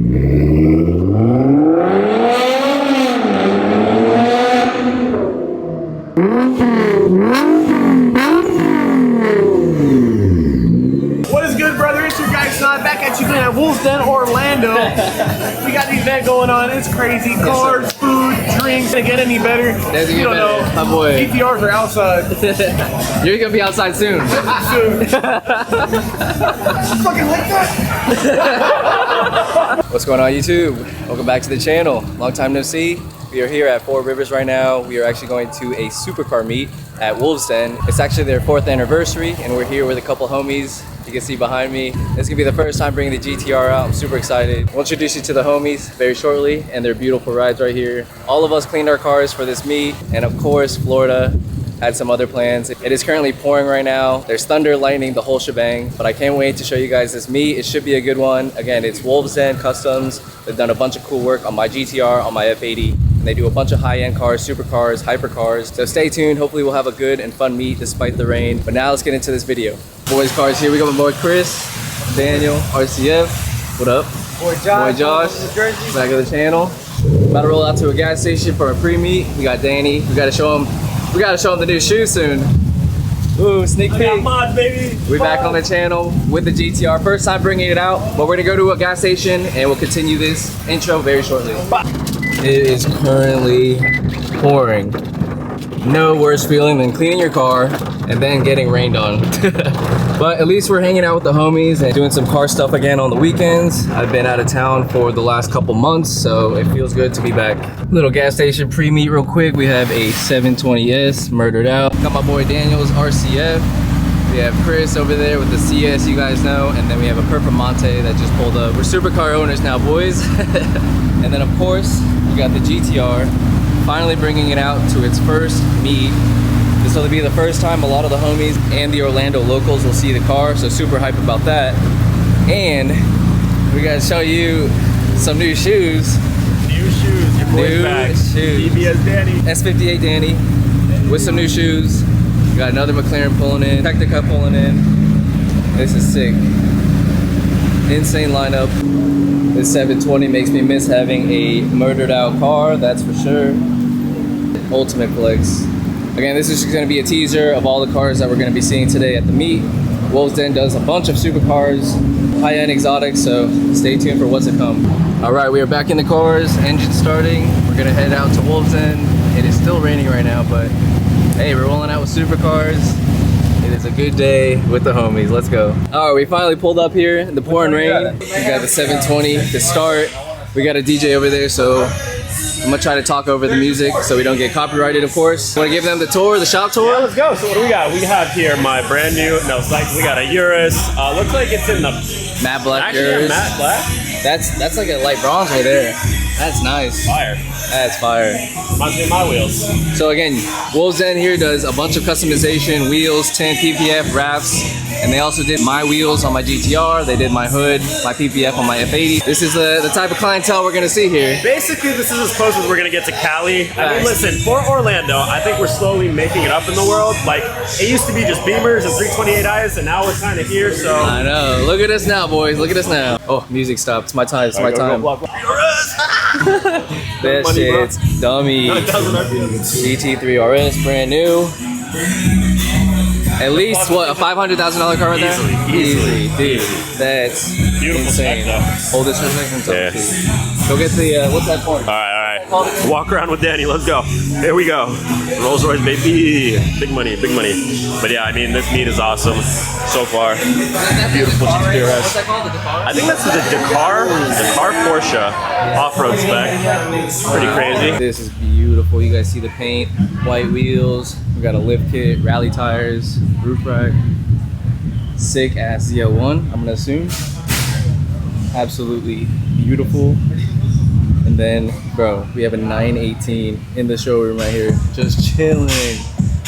What is good, brother? It's your guy Sean back at you again at Wolf's Den, Orlando. We got the event going on. It's crazy. Cars, food, drinks. Can't get any better. You don't know. My boy. GTRs are outside. You're gonna be outside soon. Soon. Fucking like that. What's going on, YouTube? Welcome back to the channel. Long time no see. We are here at Four Rivers right now. We are actually going to a supercar meet at Wolf's Den. It's actually their 4th anniversary, and we're here with a couple homies. You can see behind me. It's gonna be the first time bringing the GTR out. I'm super excited. We'll introduce you to the homies very shortly, and their beautiful rides right here. All of us cleaned our cars for this meet, and of course, Florida had some other plans. It is currently pouring right now. There's thunder, lightning, the whole shebang, but I can't wait to show you guys this meet. It should be a good one. Again, it's Wolf's Den Customs. They've done a bunch of cool work on my GTR, on my F80, and they do a bunch of high-end cars, supercars, hypercars. So stay tuned. Hopefully we'll have a good and fun meet despite the rain. But now let's get into this video. Boys cars here. We got my boy Chris, Daniel, RCF. What up? Boy Josh. Back of the channel. About to roll out to a gas station for a pre-meet. We got Danny. We gotta show him the new shoes soon. Ooh, sneak peek. Mod, baby. We're back on the channel with the GTR. First time bringing it out, but we're gonna go to a gas station and we'll continue this intro very shortly. It is currently pouring. No worse feeling than cleaning your car and then getting rained on. But at least we're hanging out with the homies and doing some car stuff again on the weekends. I've been out of town for the last couple months, so it feels good to be back. Little gas station pre-meet real quick. We have a 720S murdered out. Got my boy Daniel's RCF. We have Chris over there with the CS, you guys know, and then we have a Performante that just pulled up. We're supercar owners now, boys. And then of course, we got the GTR, finally bringing it out to its first meet. This will be the first time a lot of the homies and the Orlando locals will see the car, so super hype about that. And we gotta show you some new shoes. New shoes. Your boy's back. Shoes. TBS Danny. S58 Danny with some new shoes. We got another McLaren pulling in, Technica pulling in. This is sick. Insane lineup. This 720 makes me miss having a murdered out car, that's for sure. Ultimate flex. Again, this is just gonna be a teaser of all the cars that we're gonna be seeing today at the meet. Wolf's Den does a bunch of supercars, high-end exotics, so stay tuned for what's to come. All right, we are back in the cars, engine starting. We're gonna head out to Wolf's Den. It is still raining right now, but hey, we're rolling out with supercars. It is a good day with the homies. Let's go. All right, we finally pulled up here in the pouring rain. We got the 720 to start. We got a DJ over there, so I'm gonna try to talk over the music so we don't get copyrighted, of course. Want to give them the tour, the shop tour? Yeah, let's go. So what do we got? We have here my brand new, it's like we got a Urus. Looks like it's in the matte black actually, Urus. yeah, matte black. That's like a light bronze right there. That's nice. Fire. That's fire. Reminds me of my wheels. So again, Wolf's Den here does a bunch of customization, wheels, tint, PPF, wraps, and they also did my wheels on my GTR. They did my hood, my PPF on my F80. This is the type of clientele we're gonna see here. Basically, this is as close as we're gonna get to Cali. I mean, listen, for Orlando, I think we're slowly making it up in the world. Like, it used to be just Beamers and 328i's, and now we're kind of here, so. I know. Look at us now, boys. Look at us now. Oh, music stopped. It's my time. It's my time. That money, shit's dummy. GT3 RS, brand new. At least what, a $500,000 car right there? Easily. Dude. That's Beautiful insane. spec, Hold this for a second. Yeah. Go get the what's that for? All right. Walk around with Danny. Let's go. Here we go. Rolls Royce, baby. Big money, big money. But yeah, I mean, this meet is awesome so far. Beautiful GTRS. What's that called? The Dakar? I think that's the Dakar Porsche off-road spec. Pretty crazy. This is beautiful. You guys see the paint, white wheels. We got a lift kit, rally tires, roof rack. Sick ass Z01, I'm gonna assume. Absolutely beautiful. And then, bro, we have a 918 in the showroom right here, just chilling.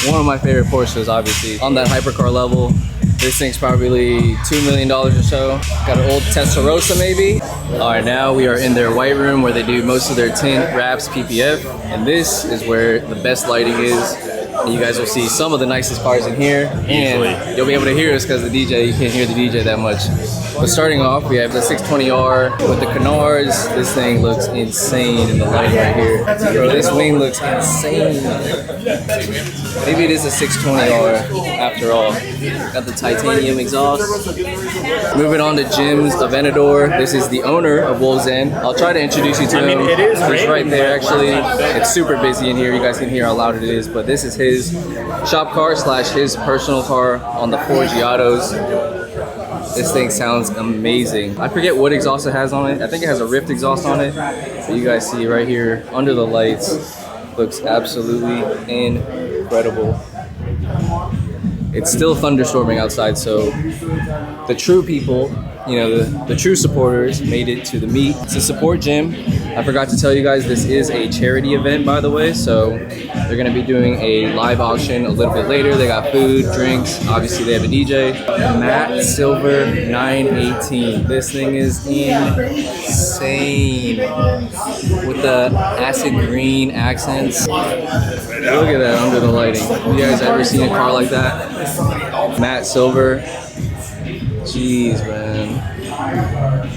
One of my favorite Porsches, obviously. On that hypercar level, this thing's probably $2 million or so. Got an old Testarossa maybe. All right, now we are in their white room where they do most of their tint, wraps, PPF. And this is where the best lighting is. And you guys will see some of the nicest cars in here. And you'll be able to hear us because the DJ, you can't hear the DJ that much. But starting off, we have the 620R with the canards. This thing looks insane in the light right here. Bro, this wing looks insane. Maybe it is a 620R after all. Got the titanium exhaust. Moving on to Jim's Aventador. This is the owner of Wolves End. I'll try to introduce you to him. it is He's right there actually. It's super busy in here. You guys can hear how loud it is. But this is his shop car slash his personal car on the Ford Giottos. This thing sounds amazing. I forget what exhaust it has on it. I think it has a Rift exhaust on it. But you guys see right here under the lights. Looks absolutely incredible. It's still thunderstorming outside, so the true people, you know, the true supporters made it to the meet to support Jim. I forgot to tell you guys, this is a charity event, by the way, so they're gonna be doing a live auction a little bit later. They got food, drinks, obviously they have a DJ. Matte Silver 918. This thing is insane with the acid green accents. Look at that under the lighting. You guys ever seen a car like that? Matte Silver. Jeez, man.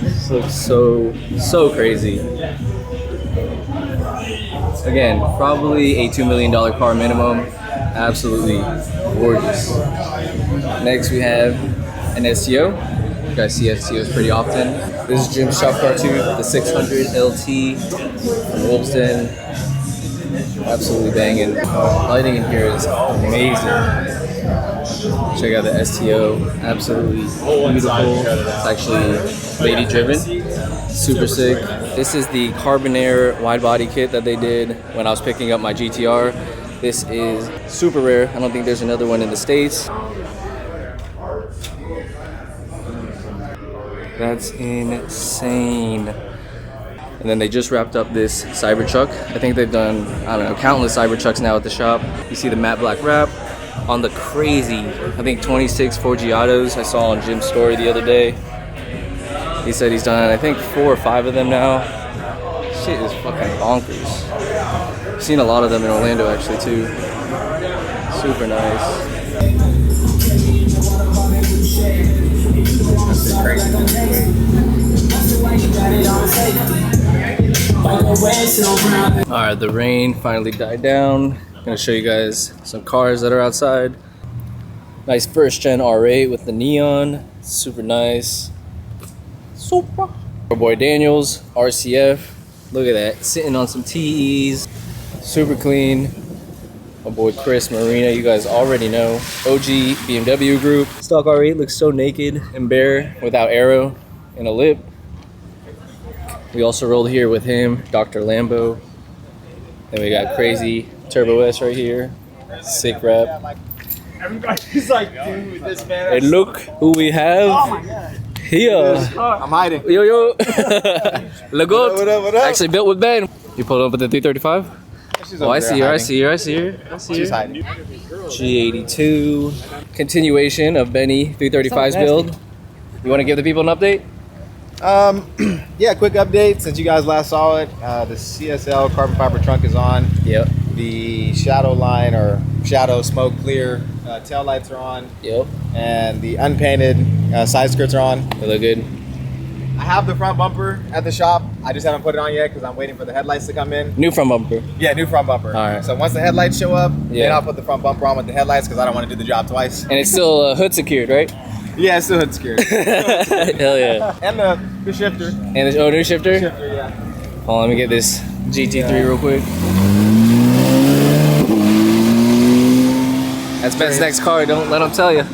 This looks so crazy. Again, probably a $2 million car minimum. Absolutely gorgeous. Next we have an STO. You guys see STOs pretty often. This is Jim's shop car too, the 600 LT from Wolfsden. Absolutely banging. Lighting in here is amazing. Check out the STO, absolutely beautiful. It's actually lady driven, super sick. This is the Carbon Air wide body kit that they did when I was picking up my GTR. This is super rare. I don't think there's another one in the States. That's insane. And then they just wrapped up this Cybertruck. I think they've done, I don't know, countless Cybertrucks now at the shop. You see the matte black wrap on the crazy, I think 26 Ford Giottos I saw on Jim's story the other day. He said he's done, I think 4 or 5 of them now. Shit is fucking bonkers. I've seen a lot of them in Orlando actually too. Super nice. That's crazy. Alright, the rain finally died down. I'm gonna show you guys some cars that are outside. Nice first gen R8 with the neon. Super nice. Super. Our boy Daniel's RCF. Look at that. Sitting on some TEs. Super clean. My boy Chris Marina, you guys already know. OG BMW group. Stock R8 looks so naked and bare without aero and a lip. We also rolled here with him, Dr. Lambo. Then we got crazy Turbo S right here. Sick wrap. Everybody's like, dude, this man. And look who we have here. I'm hiding. Yo, yo. Look good. What up, what up? Actually built with Ben. You pulled up with the 335? Oh, I see her, I see her, I see her. I see She's her. hiding. G82. Continuation of Benny 335's build. You want to give the people an update? Yeah, quick update. Since you guys last saw it, the CSL carbon fiber trunk is on. Yep. The shadow line or shadow smoke clear tail lights are on. Yep. And the unpainted side skirts are on. They look good. I have the front bumper at the shop. I just haven't put it on yet because I'm waiting for the headlights to come in. New front bumper. Yeah, new front bumper. All right. So once the headlights show up, Yeah. then I'll put the front bumper on with the headlights because I don't want to do the job twice. And it's still hood secured, right? Yeah, it's still hood secured. Hell yeah. And the shifter. And this new shifter? Shifter, yeah. Hold on, let me get this GT3 real quick. That's Ben's next car, don't let him tell you.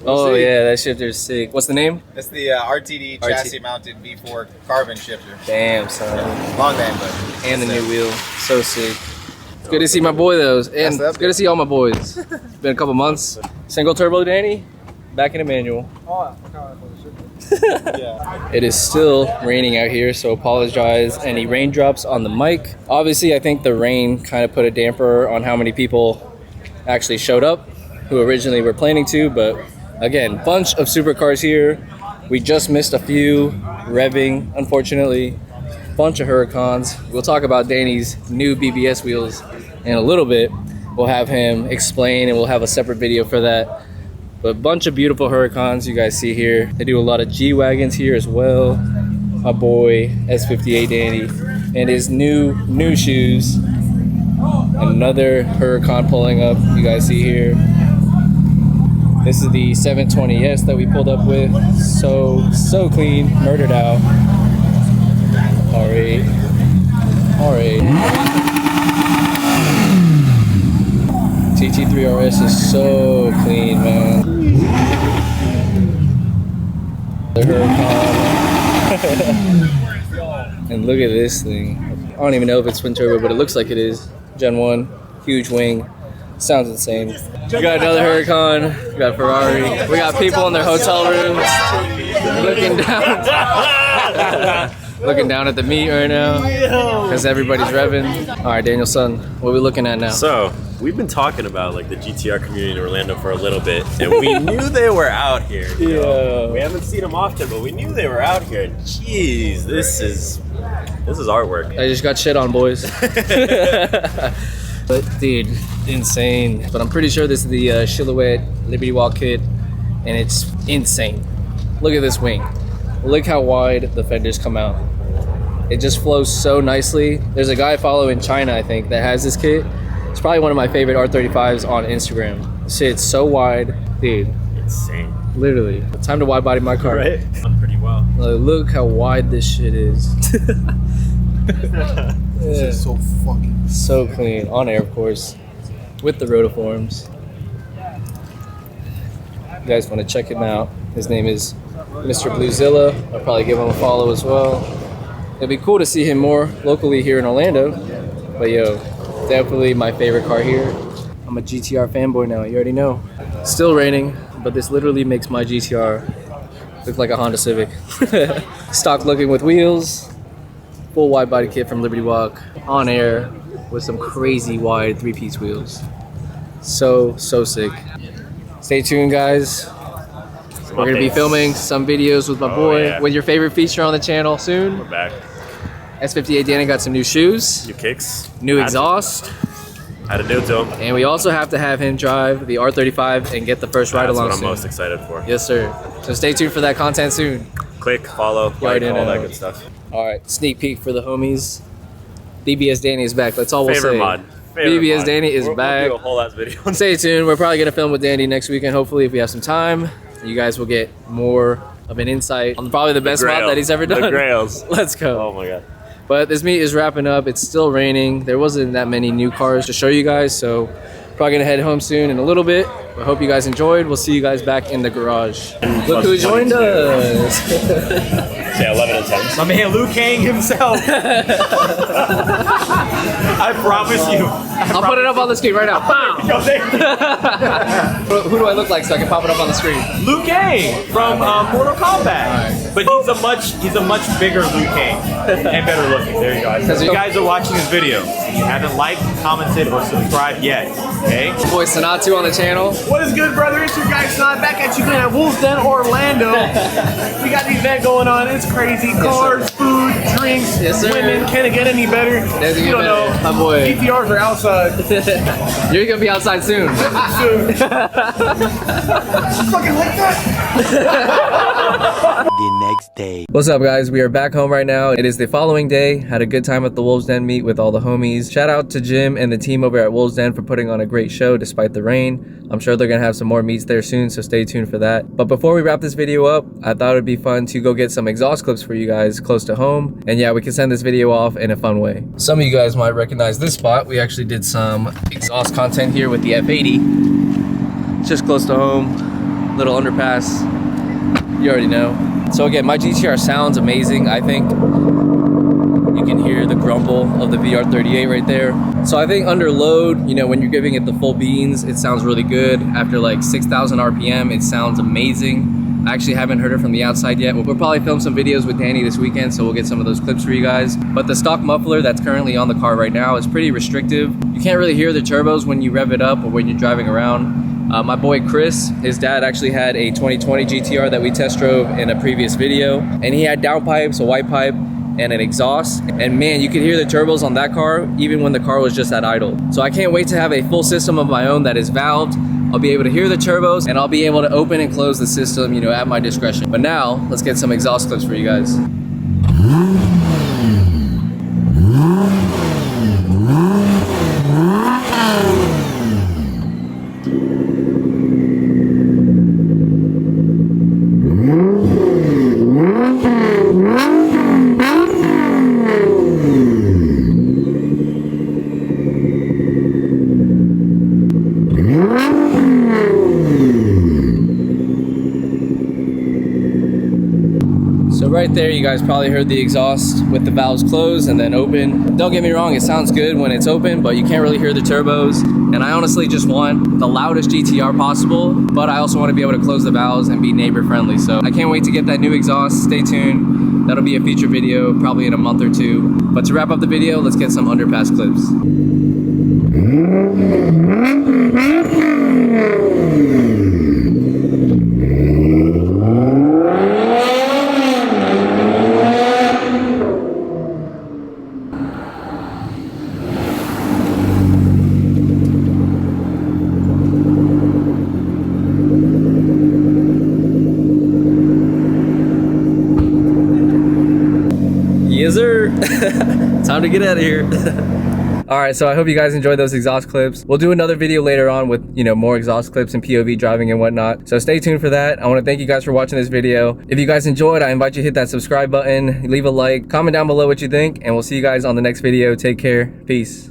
Oh see. yeah, that shifter's sick. What's the name? It's the RTD chassis mounted V4 carbon shifter. Damn, son. Long name, but. And the new wheel. So sick. It's good to see my boy though. And it's good to see all my boys. It's been a couple months. Single turbo Danny, back in the manual. Yeah. It is still raining out here, so apologize any raindrops on the mic. Obviously, I think the rain kind of put a damper on how many people actually showed up who originally were planning to, but again, bunch of supercars here. We just missed a few revving, unfortunately. Bunch of Huracans. We'll talk about Danny's new BBS wheels in a little bit. We'll have him explain and we'll have a separate video for that. But a bunch of beautiful Huracans you guys see here. They do a lot of G-Wagons here as well. My boy S58 Danny and his new shoes. Another Huracan pulling up, you guys see here. This is the 720S that we pulled up with. So clean, murdered out. R8. TT3 RS is so clean, man. The Huracan. And look at this thing. I don't even know if it's twin turbo, but it looks like it is. Gen 1, huge wing. Sounds insane. We got another Huracan. We got Ferrari. We got people in their hotel rooms looking down at the meet right now because everybody's revving. All right, Daniel, son, what are we looking at now? So we've been talking about like the GTR community in Orlando for a little bit, and we knew they were out here. You know? We haven't seen them often, but we knew they were out here. Jeez, this is artwork. I just got shit on, boys. But dude, insane. But I'm pretty sure this is the Silhouette Liberty Walk kit, and it's insane. Look at this wing. Look how wide the fenders come out. It just flows so nicely. There's a guy I follow in China, I think, that has this kit. It's probably one of my favorite R35s on Instagram. This shit's so wide, dude. Insane. Literally. Time to wide body my car. Right? I'm pretty well. Look how wide this shit is. This is so fucking so clean. On air, of course, with the rotiforms. You guys want to check him out? His name is Mr. Bluezilla. I'll probably give him a follow as well. It'd be cool to see him more locally here in Orlando. But yo, definitely my favorite car here. I'm a GTR fanboy now, you already know. Still raining, but this literally makes my GTR look like a Honda Civic. Stock looking with wheels. Full wide body kit from Liberty Walk. On air with some crazy wide 3-piece wheels. So sick. Stay tuned, guys. We're gonna be filming some videos with my boy with your favorite feature on the channel soon. We're back. S58 Danny got some new shoes, New kicks. new exhaust, Had to do it to him. and we also have to have him drive the R35 and get the first ride That's along what I'm soon. most excited for. Yes, sir. So stay tuned for that content soon. Click, follow, like, already all know. that good stuff. All right, sneak peek for the homies. BBS Danny is back. That's all we'll Favorite say. mod. BBS Danny is back. We'll do a whole ass video. Stay tuned. We're probably gonna film with Danny next weekend. Hopefully, if we have some time, you guys will get more of an insight on probably the best mod that he's ever done. The grails. Let's go. Oh my god. But this meet is wrapping up. It's still raining. There wasn't that many new cars to show you guys, so probably gonna head home soon in a little bit. I hope you guys enjoyed. We'll see you guys back in the garage. Look who joined us. Yeah, 11 and 10. My man Liu Kang himself. I promise you. I'll put it up on the screen right now. Bam! Who do I look like so I can pop it up on the screen? Liu Kang from Mortal Kombat. But he's a much bigger Liu Kang and better looking. There you go. If you guys are watching this video, you haven't liked, commented, or subscribed yet, okay? Boy Sanatu on the channel. What is good, brother? It's your guy Son back at you again at Wolves Den, Orlando. We got the event going on. It's crazy. Cars, food, drinks, Yes, sir. women. Can it get any better? Doesn't You get don't better. know. My boy. GTRs are outside. You're gonna be outside soon. Soon. Fucking like that. The next day. What's up, guys? We are back home right now. It is the following day. Had a good time at the Wolves Den meet with all the homies. Shout out to Jim and the team over at Wolves Den for putting on a great show despite the rain. I'm sure they're gonna have some more meets there soon, so stay tuned for that. But before we wrap this video up, I thought it'd be fun to go get some exhaust clips for you guys close to home. And yeah, we can send this video off in a fun way. Some of you guys might recognize this spot. We actually did some exhaust content here with the F80. Just close to home, little underpass. You already know. So again, my GTR sounds amazing. I think you can hear the grumble of the VR38 right there. So I think under load, you know, when you're giving it the full beans, it sounds really good. After like 6,000 RPM, it sounds amazing. I actually haven't heard it from the outside yet. We'll probably film some videos with Danny this weekend, so we'll get some of those clips for you guys. But the stock muffler that's currently on the car right now is pretty restrictive. You can't really hear the turbos when you rev it up or when you're driving around. My boy Chris, his dad actually had a 2020 GTR that we test drove in a previous video, and he had downpipes, a white pipe, and an exhaust, and man, you could hear the turbos on that car even when the car was just at idle. So I can't wait to have a full system of my own that is valved. I'll be able to hear the turbos, and I'll be able to open and close the system, you know, at my discretion. But now, let's get some exhaust clips for you guys. So right there, you guys probably heard the exhaust with the valves closed and then open. Don't get me wrong, it sounds good when it's open, but you can't really hear the turbos. And I honestly just want the loudest GTR possible, but I also want to be able to close the valves and be neighbor friendly. So I can't wait to get that new exhaust. Stay tuned. That'll be a feature video probably in a month or two. But to wrap up the video, let's get some underpass clips. Yes, sir. Time to get out of here. All right, so I hope you guys enjoyed those exhaust clips. We'll do another video later on with, you know, more exhaust clips and POV driving and whatnot. So stay tuned for that. I want to thank you guys for watching this video. If you guys enjoyed, I invite you to hit that subscribe button, leave a like, comment down below what you think, and we'll see you guys on the next video. Take care. Peace.